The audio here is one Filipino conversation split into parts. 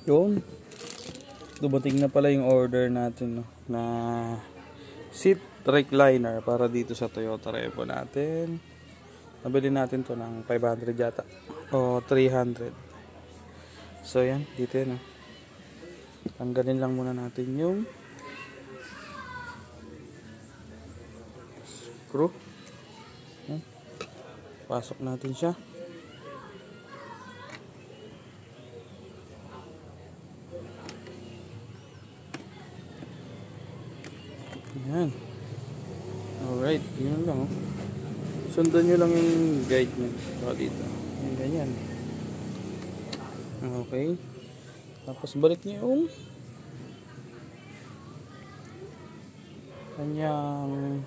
Yun. Dumating na pala yung order natin, no, na seat recliner para dito sa Toyota Revo natin. Nabili natin to ng 500 yata o 300. So yan, dito yan, no. Tanggalin lang muna natin yung screw. Pasok natin siya. Yan. Alright, yun lang, oh. Sundan nyo lang yung guide nyo. Saka dito. Yan, ganyan. Okay. Tapos balik nyo yung kanyang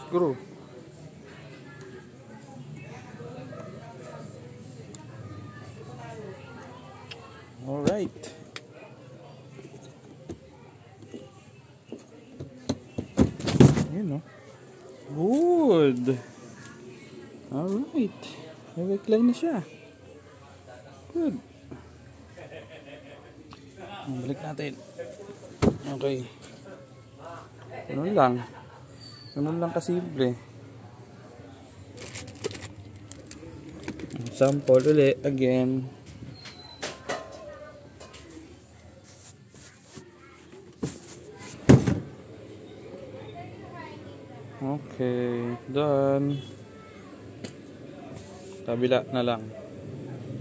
screw. Alright. Ayan, no? Good. Alright. Recline na siya. Good. Balik natin. Okay. Ganun lang. Ganun lang kasimple. Sample ulit again. Okay, done. Kabila na lang.